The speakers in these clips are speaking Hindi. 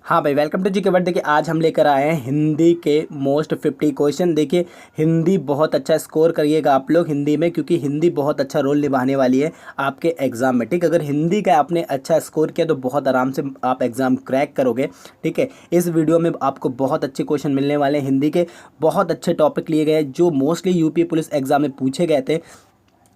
हाँ भाई, वेलकम टू जीके वर्ल्ड। देखिए आज हम लेकर आए हैं हिंदी के मोस्ट 50 क्वेश्चन। देखिए हिंदी बहुत अच्छा स्कोर करिएगा आप लोग हिंदी में, क्योंकि हिंदी बहुत अच्छा रोल निभाने वाली है आपके एग्जाम में। ठीक है, अगर हिंदी का आपने अच्छा स्कोर किया तो बहुत आराम से आप एग्ज़ाम क्रैक करोगे। ठीक है, इस वीडियो में आपको बहुत अच्छे क्वेश्चन मिलने वाले हैं। हिंदी के बहुत अच्छे टॉपिक लिए गए जो मोस्टली यूपी पुलिस एग्जाम में पूछे गए थे।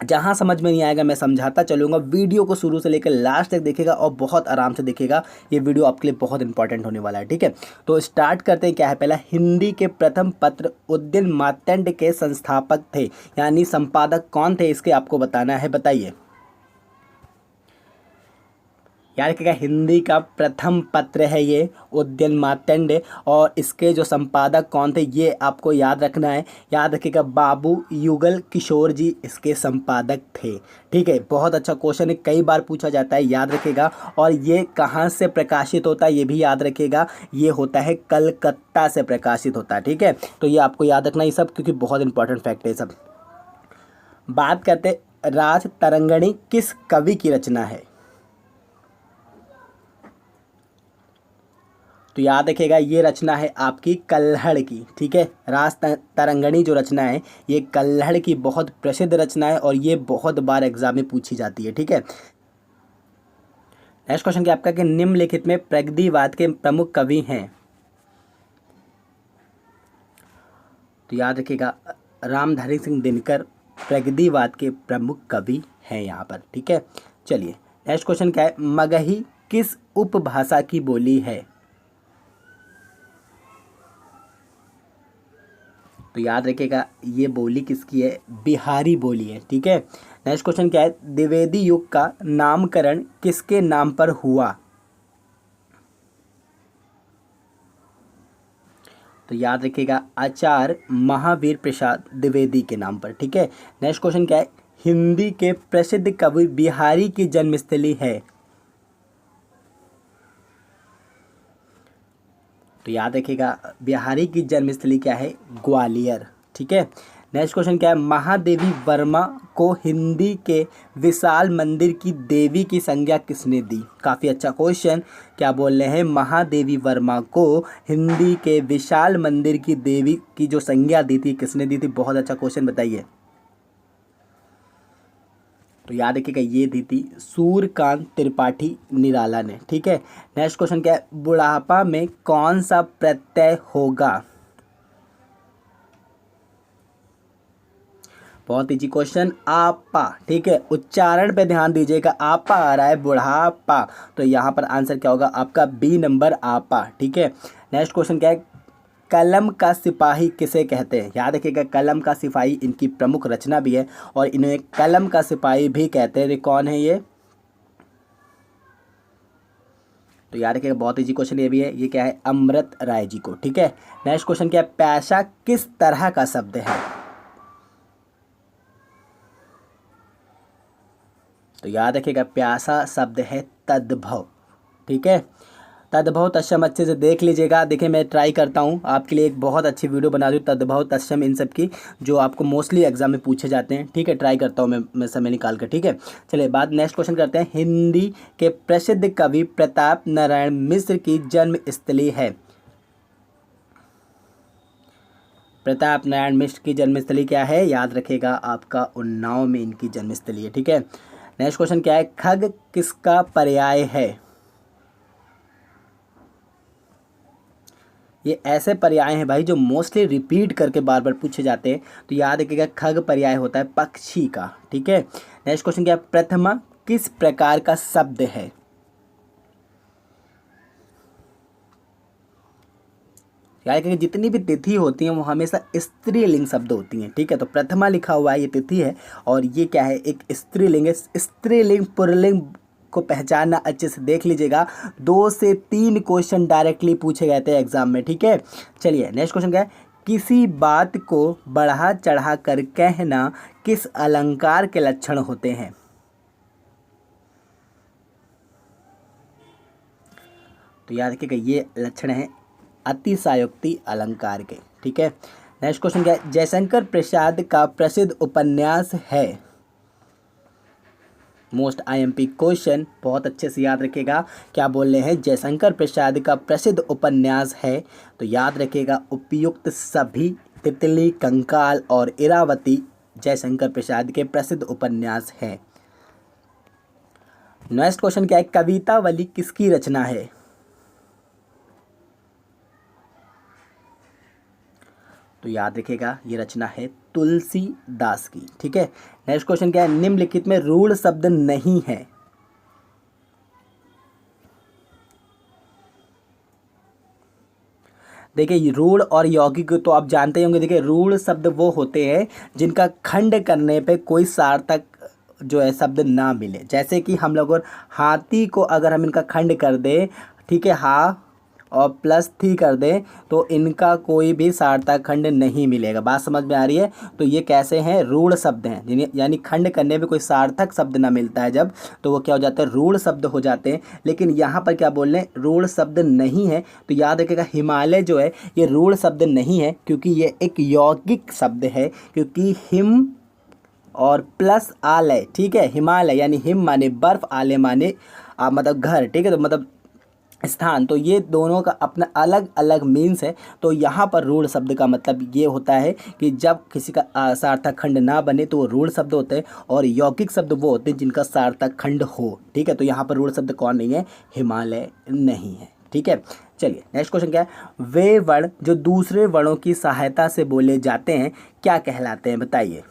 जहाँ समझ में नहीं आएगा मैं समझाता चलूँगा। वीडियो को शुरू से लेकर लास्ट तक देखेगा और बहुत आराम से देखेगा। ये वीडियो आपके लिए बहुत इंपॉर्टेंट होने वाला है। ठीक है, तो स्टार्ट करते हैं। क्या है, पहला, हिंदी के प्रथम पत्र उद्यन मार्तंड के संस्थापक थे, यानी संपादक कौन थे, इसके आपको बताना है। बताइए यार, क्या हिंदी का प्रथम पत्र है ये उद्यन मार्तंड, और इसके जो संपादक कौन थे ये आपको याद रखना है। याद रखिएगा, बाबू युगल किशोर जी इसके संपादक थे। ठीक है, बहुत अच्छा क्वेश्चन है, कई बार पूछा जाता है, याद रखिएगा। और ये कहाँ से प्रकाशित होता है ये भी याद रखिएगा, ये होता है कलकत्ता से प्रकाशित होता है। ठीक है, तो ये आपको याद रखना ये सब, क्योंकि बहुत इंपॉर्टेंट फैक्ट है सब। बात करते, राज तरंगिणी किस कवि की रचना है। तो याद रखिएगा, ये रचना है आपकी कल्हड़ की। ठीक है, रास तरंगिणी जो रचना है ये कल्हड़ की बहुत प्रसिद्ध रचना है और ये बहुत बार एग्जाम में पूछी जाती है। ठीक है, नेक्स्ट क्वेश्चन क्या आपका कि निम्नलिखित में प्रगतिवाद के प्रमुख कवि हैं। तो याद रखिएगा, रामधारी सिंह दिनकर प्रगतिवाद के प्रमुख कवि हैं यहाँ पर। ठीक है, चलिए नेक्स्ट क्वेश्चन क्या है, मगही किस उपभाषा की बोली है। तो याद रखिएगा, ये बोली किसकी है, बिहारी बोली है। ठीक है, नेक्स्ट क्वेश्चन क्या है, द्विवेदी युग का नामकरण किसके नाम पर हुआ। तो याद रखिएगा, आचार्य महावीर प्रसाद द्विवेदी के नाम पर। ठीक है, नेक्स्ट क्वेश्चन क्या है, हिंदी के प्रसिद्ध कवि बिहारी की जन्मस्थली है। तो याद रखिएगा, बिहारी की जन्मस्थली क्या है, ग्वालियर। ठीक है, नेक्स्ट क्वेश्चन क्या है, महादेवी वर्मा को हिंदी के विशाल मंदिर की देवी की संज्ञा किसने दी। काफ़ी अच्छा क्वेश्चन, क्या बोल रहे हैं, महादेवी वर्मा को हिंदी के विशाल मंदिर की देवी की जो संज्ञा दी थी किसने दी थी। बहुत अच्छा क्वेश्चन, बताइए। तो याद रखिएगा, ये दी थी सूर्यकांत त्रिपाठी निराला ने। ठीक है, नेक्स्ट क्वेश्चन क्या है, बुढ़ापा में कौन सा प्रत्यय होगा। बहुत इजी क्वेश्चन, आपा। ठीक है, उच्चारण पे ध्यान दीजिएगा, आपा आ रहा है बुढ़ापा, तो यहाँ पर आंसर क्या होगा आपका बी नंबर, आपा। ठीक है, नेक्स्ट क्वेश्चन क्या है, कलम का सिपाही किसे कहते हैं। याद रखिएगा, कलम का सिपाही इनकी प्रमुख रचना भी है और इन्हें कलम का सिपाही भी कहते हैं। ये कौन है ये। तो याद रखिएगा, बहुत इजी क्वेश्चन ये भी है, ये क्या है, अमृत राय जी को। ठीक है, नेक्स्ट क्वेश्चन क्या है, पैसा किस तरह का शब्द है। तो याद रखिएगा, प्यासा शब्द है तद्भव। ठीक है, तद्भव तत्सम अच्छे से देख लीजिएगा। देखिए मैं ट्राई करता हूँ आपके लिए एक बहुत अच्छी वीडियो बना दूँ तद्भव तत्सम इन सब की, जो आपको मोस्टली एग्जाम में पूछे जाते हैं। ठीक है, ट्राई करता हूँ मैं समय निकाल कर। ठीक है, चलिए बात नेक्स्ट क्वेश्चन करते हैं, हिंदी के प्रसिद्ध कवि प्रताप नारायण मिश्र की जन्म स्थली है। प्रताप नारायण मिश्र की जन्मस्थली क्या है, याद रखिएगा आपका उन्नाव में इनकी जन्मस्थली है। ठीक है, नेक्स्ट क्वेश्चन क्या है, खग किसका पर्याय है। ये ऐसे पर्याय हैं भाई जो मोस्टली रिपीट करके बार बार पूछे जाते हैं, तो याद रखिएगा खग पर्याय होता है पक्षी का। ठीक है, नेक्स्ट क्वेश्चन क्या है, प्रथमा किस प्रकार का शब्द है। याद रखिएगा, जितनी भी तिथि होती हैं वो हमेशा स्त्रीलिंग शब्द होती हैं। ठीक है, तो प्रथमा लिखा हुआ है, ये तिथि है और ये क्या है, एक स्त्रीलिंग है। स्त्रीलिंग पुल्लिंग को पहचानना अच्छे से देख लीजिएगा, 2 से 3 क्वेश्चन डायरेक्टली पूछे गए थे एग्जाम में। ठीक है, चलिए नेक्स्ट क्वेश्चन क्या है, किसी बात को बढ़ा चढ़ा कर कहना किस अलंकार के लक्षण होते हैं। तो याद रखिएगा, ये लक्षण है अतिशयोक्ति अलंकार के। ठीक है, नेक्स्ट क्वेश्चन क्या है, जयशंकर प्रसाद का प्रसिद्ध उपन्यास है। मोस्ट आईएमपी क्वेश्चन, बहुत अच्छे से याद रखिएगा। क्या बोल रहे हैं, जयशंकर प्रसाद का प्रसिद्ध उपन्यास है, तो याद रखिएगा उपयुक्त सभी, तितली, कंकाल और इरावती जयशंकर प्रसाद के प्रसिद्ध उपन्यास हैं। नेक्स्ट क्वेश्चन क्या है, कवितावली किसकी रचना है? तो याद रखिएगा ये रचना है तुलसीदास की। ठीक है, नेक्स्ट क्वेश्चन क्या है, निम्नलिखित में रूढ़ शब्द नहीं है? देखिए रूढ़ और यौगिक तो आप जानते ही होंगे। देखिए रूढ़ शब्द वो होते हैं जिनका खंड करने पे कोई सार्थक जो है शब्द ना मिले। जैसे कि हम लोग हाथी को अगर हम इनका खंड कर दें, ठीक है, हा और प्लस थी कर दें, तो इनका कोई भी सार्थक खंड नहीं मिलेगा। बात समझ में आ रही है? तो ये कैसे हैं, रूढ़ शब्द हैं, यानी खंड करने में कोई सार्थक शब्द ना मिलता है जब, तो वो क्या हो जाता है, रूढ़ शब्द हो जाते हैं। लेकिन यहाँ पर क्या बोल रहे हैं, रूढ़ शब्द नहीं है। तो याद रखिएगा हिमालय जो है ये रूढ़ शब्द नहीं है, क्योंकि ये एक यौगिक शब्द है, क्योंकि हिम और प्लस आलय, ठीक है, हिमालय यानी हिम माने बर्फ, आलय माने मतलब घर, ठीक है, तो मतलब स्थान, तो ये दोनों का अपना अलग अलग मीन्स है। तो यहाँ पर रूढ़ शब्द का मतलब ये होता है कि जब किसी का सार्थक खंड ना बने तो वो रूढ़ शब्द होते हैं, और यौगिक शब्द वो होते हैं जिनका सार्थक खंड हो। ठीक है, तो यहाँ पर रूढ़ शब्द कौन नहीं है, हिमालय नहीं है। ठीक है, चलिए नेक्स्ट क्वेश्चन क्या है, वे वर्ण जो दूसरे वर्णों की सहायता से बोले जाते हैं क्या कहलाते हैं, बताइए।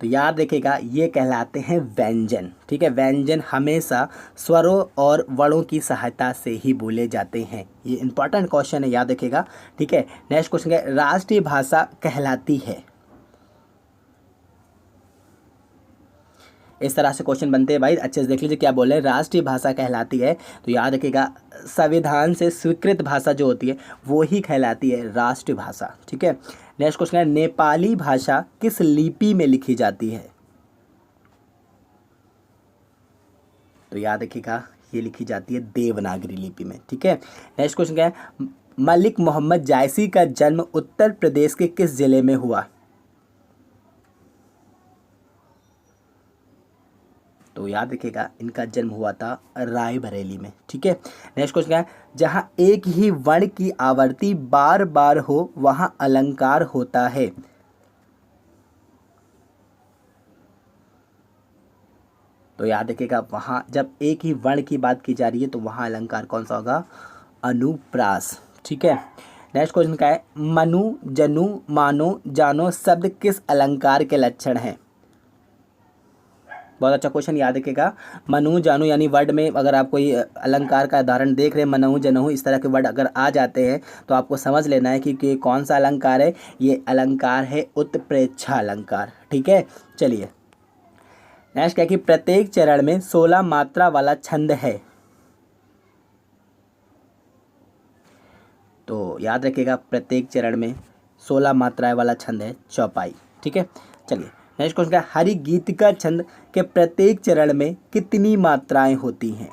तो याद रखिएगा ये कहलाते हैं व्यंजन। ठीक है, व्यंजन हमेशा स्वरों और वर्णों की सहायता से ही बोले जाते हैं। ये इंपॉर्टेंट क्वेश्चन है, याद रखिएगा। ठीक है, नेक्स्ट क्वेश्चन है, राष्ट्रीय भाषा कहलाती है? इस तरह से क्वेश्चन बनते हैं भाई, अच्छे से देख लीजिए क्या बोल रहे हैं, राष्ट्रीय भाषा कहलाती है। तो याद रखिएगा संविधान से स्वीकृत भाषा जो होती है वो ही कहलाती है राष्ट्रीय भाषा। ठीक है, नेक्स्ट क्वेश्चन है, नेपाली भाषा किस लिपि में लिखी जाती है? तो याद रखिएगा ये लिखी जाती है देवनागरी लिपि में। ठीक है, नेक्स्ट क्वेश्चन क्या है, मलिक मोहम्मद जायसी का जन्म उत्तर प्रदेश के किस जिले में हुआ? तो याद रखिएगा इनका जन्म हुआ था रायबरेली में। ठीक है, नेक्स्ट क्वेश्चन क्या है, जहां एक ही वर्ण की आवृत्ति बार बार हो वहां अलंकार होता है? तो याद रखिएगा वहां जब एक ही वर्ण की बात की जा रही है तो वहां अलंकार कौन सा होगा, अनुप्रास। ठीक है, नेक्स्ट क्वेश्चन क्या है, मनु, जनु, मानो, जानो शब्द किस अलंकार के लक्षण हैं? बहुत अच्छा क्वेश्चन, याद रखिएगा। मनु जानू यानी वर्ड में अगर आप कोई अलंकार का उदाहरण देख रहे हैं, मनहु जनहु इस तरह के वर्ड अगर आ जाते हैं तो आपको समझ लेना है कि कौन सा अलंकार है। ये अलंकार है उत्प्रेक्षा अलंकार। ठीक है, चलिए नेक्स्ट क्या कि प्रत्येक चरण में 16 मात्रा वाला छंद है। तो याद रखिएगा प्रत्येक चरण में 16 मात्राएं वाला छंद है चौपाई। ठीक है, चलिए नेक्स्ट क्वेश्चन क्या, हरि गीत का छंद के प्रत्येक चरण में कितनी मात्राएं होती हैं?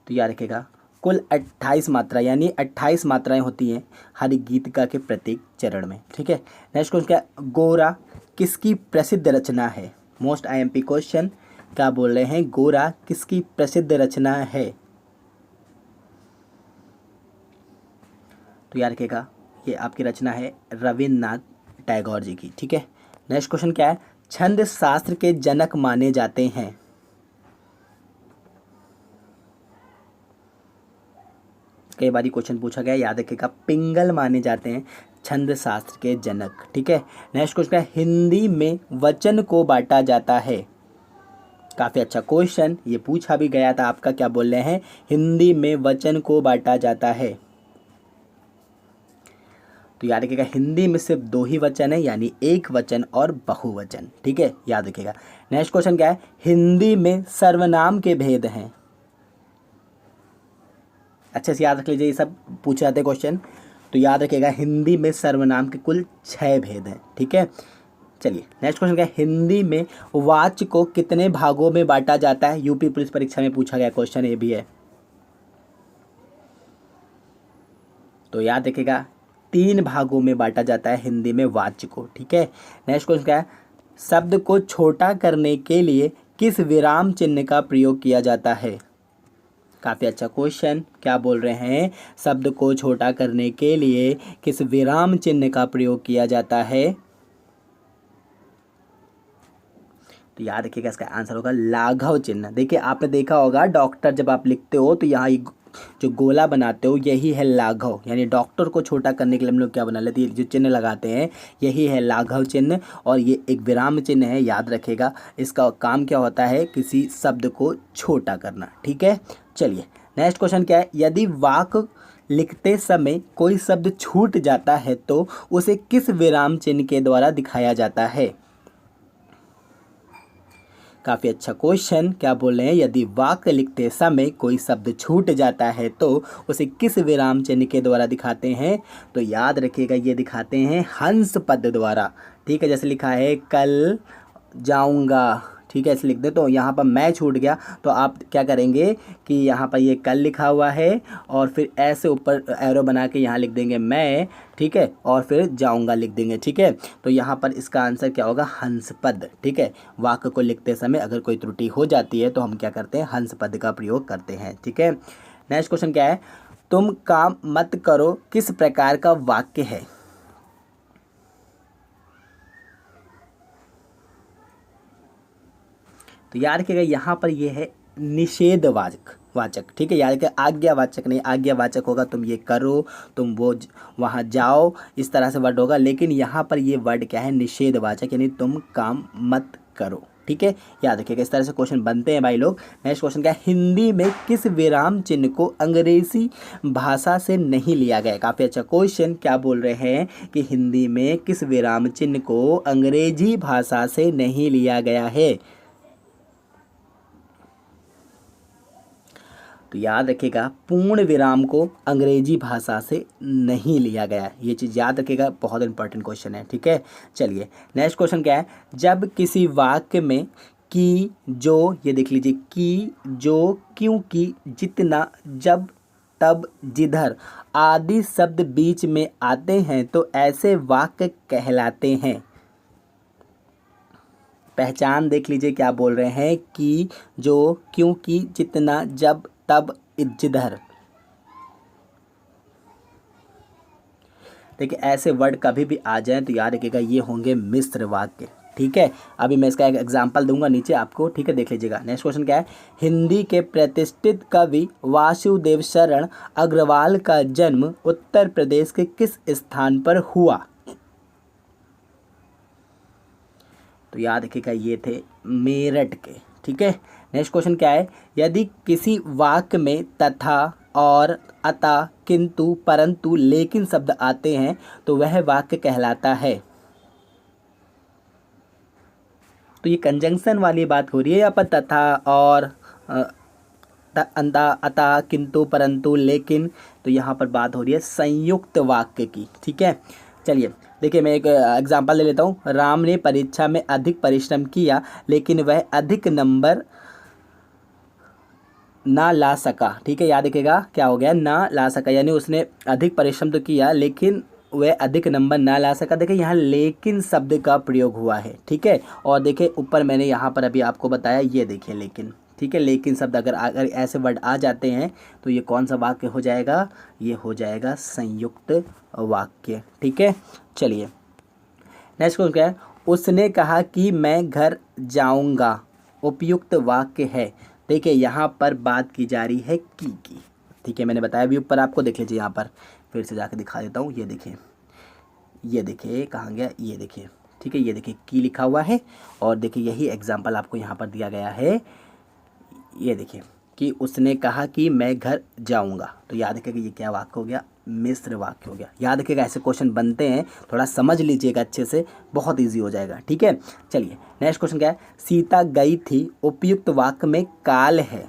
तो याद रखिएगा कुल 28 मात्रा यानी 28 मात्राएं होती हैं हरि गीतिका के प्रत्येक चरण में। ठीक है, नेक्स्ट क्वेश्चन क्या, गोरा किसकी प्रसिद्ध रचना है? मोस्ट आईएमपी क्वेश्चन, क्या बोल रहे हैं, गोरा किसकी प्रसिद्ध रचना है? तो याद रखिएगा ये आपकी रचना है रविन्द्रनाथ टैगोर जी की। ठीक है, नेक्स्ट क्वेश्चन क्या है, छंद शास्त्र के जनक माने जाते हैं? कई बार क्वेश्चन पूछा गया, याद रखिएगा पिंगल माने जाते हैं छंद शास्त्र के जनक। ठीक है, नेक्स्ट क्वेश्चन है, हिंदी में वचन को बांटा जाता है? काफ़ी अच्छा क्वेश्चन, ये पूछा भी गया था आपका, क्या बोल रहे हैं, हिंदी में वचन को बांटा जाता है? तो याद रखिएगा हिंदी में सिर्फ 2 ही वचन है, यानी एक वचन और बहुवचन। ठीक है, याद रखिएगा। नेक्स्ट क्वेश्चन क्या है, हिंदी में सर्वनाम के भेद हैं? अच्छे से याद रख लीजिए, ये सब पूछे जाते क्वेश्चन। तो याद रखिएगा हिंदी में सर्वनाम के कुल 6 भेद हैं। ठीक है, चलिए नेक्स्ट क्वेश्चन क्या है, हिंदी में वाच्य को कितने भागों में बांटा जाता है? यूपी पुलिस परीक्षा में पूछा गया क्वेश्चन ये भी है। तो याद रखिएगा 3 भागों में बांटा जाता है हिंदी में वाक्य को। ठीक है, नेक्स्ट क्वेश्चन क्या है, शब्द को छोटा करने के लिए किस विराम चिन्ह का प्रयोग किया जाता है। काफ़ी अच्छा क्वेश्चन, क्या बोल रहे हैं, शब्द को छोटा करने के लिए किस विराम चिन्ह का प्रयोग किया जाता है। तो याद रखिएगा इसका आंसर होगा लाघव चिन्ह। देखिए आपने देखा होगा डॉक्टर जब आप लिखते हो तो यहाँ जो गोला बनाते हो यही है लाघव, यानी डॉक्टर को छोटा करने के लिए हम लोग क्या बना लेते हैं, जो चिन्ह लगाते हैं यही है लाघव चिन्ह, और ये एक विराम चिन्ह है। याद रखिएगा इसका काम क्या होता है, किसी शब्द को छोटा करना। ठीक है, चलिए नेक्स्ट क्वेश्चन क्या है, यदि वाक्य लिखते समय कोई शब्द छूट जाता है तो उसे किस विराम चिन्ह के द्वारा दिखाया जाता है। काफ़ी अच्छा क्वेश्चन, क्या बोल रहे हैं, यदि वाक्य लिखते समय कोई शब्द छूट जाता है तो उसे किस विराम चिन्ह के द्वारा दिखाते हैं। तो याद रखिएगा ये दिखाते हैं हंस पद द्वारा। ठीक है, जैसे लिखा है कल जाऊंगा, ठीक है, ऐसे लिख दे, तो यहाँ पर मैं छूट गया तो आप क्या करेंगे कि यहाँ पर ये कल लिखा हुआ है और फिर ऐसे ऊपर एरो बना के यहाँ लिख देंगे मैं, ठीक है, और फिर जाऊंगा लिख देंगे। ठीक है, तो यहाँ पर इसका आंसर क्या होगा, हंस पद। ठीक है, वाक्य को लिखते समय अगर कोई त्रुटि हो जाती है तो हम क्या करते हैं, हंस पद का प्रयोग करते हैं। ठीक है, नेक्स्ट क्वेश्चन क्या है, तुम काम मत करो किस प्रकार का वाक्य है। तो याद रखिएगा यहाँ पर ये है निषेधवाचक। ठीक है, याद रखिएगा आज्ञावाचक नहीं, आज्ञावाचक होगा तुम ये करो, तुम वो वहाँ जाओ, इस तरह से वर्ड होगा, लेकिन यहाँ पर ये वर्ड क्या है, निषेधवाचक, यानी तुम काम मत करो। ठीक है, याद रखिएगा इस तरह से क्वेश्चन बनते हैं भाई लोग। नेक्स्ट क्वेश्चन क्या है, हिंदी में किस विराम चिन्ह को अंग्रेजी भाषा से नहीं लिया गया। काफ़ी अच्छा क्वेश्चन, क्या बोल रहे हैं कि हिंदी में किस विराम चिन्ह को अंग्रेजी भाषा से नहीं लिया गया है। तो याद रखिएगा पूर्ण विराम को अंग्रेजी भाषा से नहीं लिया गया है, ये चीज़ याद रखिएगा, बहुत इंपॉर्टेंट क्वेश्चन है। ठीक है, चलिए नेक्स्ट क्वेश्चन क्या है, जब किसी वाक्य में की जो, ये देख लीजिए, की जो, क्योंकि, जितना, जब, तब, जिधर आदि शब्द बीच में आते हैं तो ऐसे वाक्य कहलाते हैं। पहचान देख लीजिए, क्या बोल रहे हैं, कि, जो, क्योंकि, जितना, जब, तब, जिधर। देखिए ऐसे वर्ड कभी भी आ जाए तो याद रखिएगा ये होंगे मिश्र वाक्य। ठीक है, अभी मैं इसका एक एग्जांपल दूंगा नीचे आपको। ठीक है, देख लीजिएगा। नेक्स्ट क्वेश्चन क्या है, हिंदी के प्रतिष्ठित कवि वासुदेव शरण अग्रवाल का जन्म उत्तर प्रदेश के किस स्थान पर हुआ। तो याद रखिएगा ये थे मेरठ के। ठीक है, नेक्स्ट क्वेश्चन क्या है, यदि किसी वाक्य में तथा, और, अतः, किंतु, परंतु, लेकिन शब्द आते हैं तो वह वाक्य कहलाता है। तो ये कंजंक्शन वाली बात हो रही है यहाँ पर, तथा, और, अतः, किंतु, परंतु, लेकिन, तो यहाँ पर बात हो रही है संयुक्त वाक्य की। ठीक है, चलिए देखिए मैं एक एग्जांपल ले लेता हूँ। राम ने परीक्षा में अधिक परिश्रम किया लेकिन वह अधिक नंबर ना ला सका। ठीक है, याद रखिएगा क्या हो गया, ना ला सका, यानी उसने अधिक परिश्रम तो किया लेकिन वह अधिक नंबर ना ला सका। देखिए यहाँ लेकिन शब्द का प्रयोग हुआ है। ठीक है, और देखिए ऊपर मैंने यहाँ पर अभी आपको बताया, ये देखिए लेकिन। ठीक है, लेकिन शब्द अगर ऐसे वर्ड आ जाते हैं तो ये कौन सा वाक्य हो जाएगा, ये हो जाएगा संयुक्त वाक्य। ठीक है, चलिए नेक्स्ट क्वेश्चन क्या है, उसने कहा कि मैं घर जाऊंगा उपयुक्त वाक्य है। देखिए यहाँ पर बात की जा रही है की। ठीक है, मैंने बताया भी ऊपर आपको, देख लीजिए यहाँ पर फिर से जाकर दिखा देता हूँ। ये देखिए कहाँ गया, ये देखिए। ठीक है, ये देखिए की लिखा हुआ है, और देखिए यही एग्जाम्पल आपको यहाँ पर दिया गया है। ये देखिए कि उसने कहा कि मैं घर जाऊंगा, तो याद रखिएगा ये क्या वाक्य हो गया, मिश्र वाक्य हो गया। याद रखिएगा ऐसे क्वेश्चन बनते हैं, थोड़ा समझ लीजिएगा अच्छे से, बहुत इजी हो जाएगा। ठीक है, चलिए नेक्स्ट क्वेश्चन क्या है, सीता गई थी उपयुक्त वाक्य में काल है।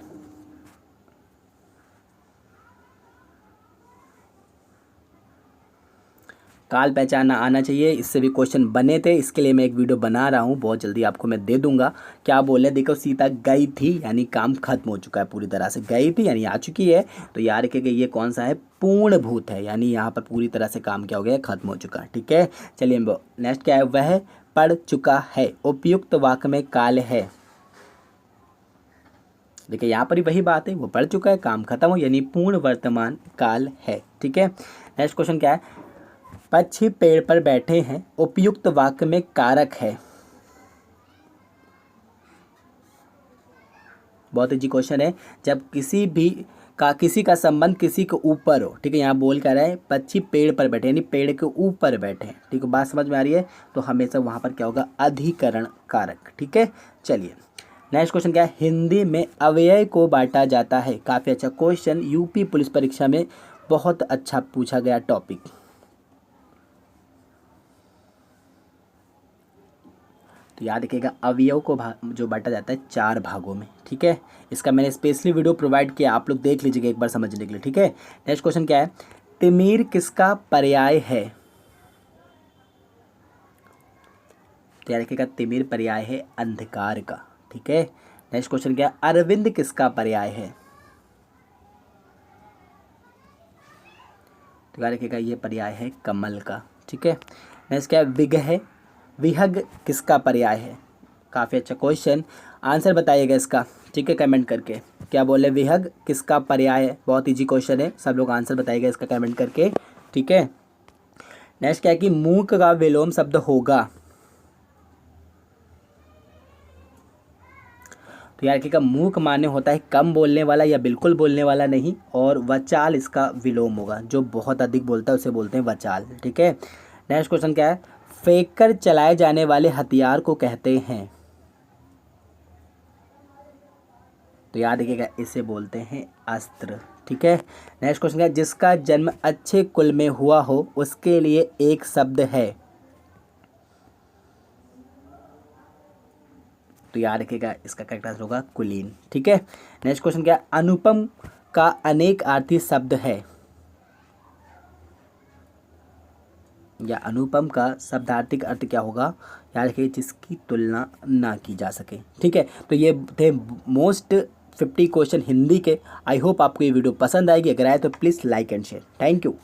काल पहचानना आना चाहिए। इससे भी क्वेश्चन बने थे, इसके लिए मैं एक वीडियो बना रहा हूँ, बहुत जल्दी आपको मैं दे दूंगा। क्या बोले, देखो सीता गई थी यानी काम खत्म हो चुका है, पूरी तरह से गई थी यानी आ चुकी है। तो याद रखिएगा ये कौन सा है, पूर्ण भूत है, यानी यहाँ पर पूरी तरह से काम क्या हो गया, खत्म हो चुका है। ठीक है, चलिए नेक्स्ट क्या है, वह पढ़ चुका है उपयुक्त वाक्य में काल है। देखिए यहाँ पर ही वही बात है, वो पढ़ चुका है, काम खत्म हो, यानी पूर्ण वर्तमान काल है। ठीक है, नेक्स्ट क्वेश्चन क्या है, पक्षी पेड़ पर बैठे हैं उपयुक्त वाक्य में कारक है। बहुत इजी क्वेश्चन है, जब किसी का संबंध किसी के ऊपर हो। ठीक है, यहाँ बोल कर रहा है पक्षी पेड़ पर बैठे यानी पेड़ के ऊपर बैठे हैं। ठीक है, बात समझ में आ रही है, तो हमेशा वहाँ पर क्या होगा, अधिकरण कारक। ठीक है, चलिए नेक्स्ट क्वेश्चन क्या है, हिंदी में अव्यय को बांटा जाता है। काफ़ी अच्छा क्वेश्चन, यूपी पुलिस परीक्षा में बहुत अच्छा पूछा गया टॉपिक। तो याद रखिएगा अवयव को जो बांटा जाता है 4 भागों में। ठीक है, इसका मैंने स्पेशली वीडियो प्रोवाइड किया, आप लोग देख लीजिएगा एक बार समझने के लिए। ठीक है, नेक्स्ट क्वेश्चन क्या है, तिमिर किसका पर्याय है। तो याद रखिएगा तिमिर पर्याय है अंधकार का। ठीक है, नेक्स्ट क्वेश्चन क्या है, अरविंद किसका पर्याय है। तो याद रखिएगा ये पर्याय है कमल का। ठीक है, नेक्स्ट क्या है, विहग किसका पर्याय है। काफ़ी अच्छा क्वेश्चन, आंसर बताइएगा इसका। ठीक है, कमेंट करके क्या बोले, विहग किसका पर्याय है। बहुत इजी क्वेश्चन है, सब लोग आंसर बताइएगा इसका कमेंट करके। ठीक है, नेक्स्ट क्या है कि मूक का विलोम शब्द होगा। तो यार रखिएगा मूक माने होता है कम बोलने वाला या बिल्कुल बोलने वाला नहीं, और वचाल इसका विलोम होगा, जो बहुत अधिक बोलता है उसे बोलते हैं वचाल। ठीक है, नेक्स्ट क्वेश्चन क्या है, फेंक कर चलाए जाने वाले हथियार को कहते हैं। तो याद रखिएगा इसे बोलते हैं अस्त्र। ठीक है, नेक्स्ट क्वेश्चन क्या है, जिसका जन्म अच्छे कुल में हुआ हो उसके लिए एक शब्द है। तो याद रखिएगा इसका करेक्ट आंसर होगा कुलीन। ठीक है, नेक्स्ट क्वेश्चन क्या है, अनुपम का अनेकार्थी शब्द है, या अनुपम का शब्दार्थिक अर्थ क्या होगा, याद रखिए जिसकी तुलना ना की जा सके। ठीक है, तो ये थे मोस्ट 50 क्वेश्चन हिंदी के। आई होप आपको ये वीडियो पसंद आएगी, अगर आए तो please like and share. Thank you.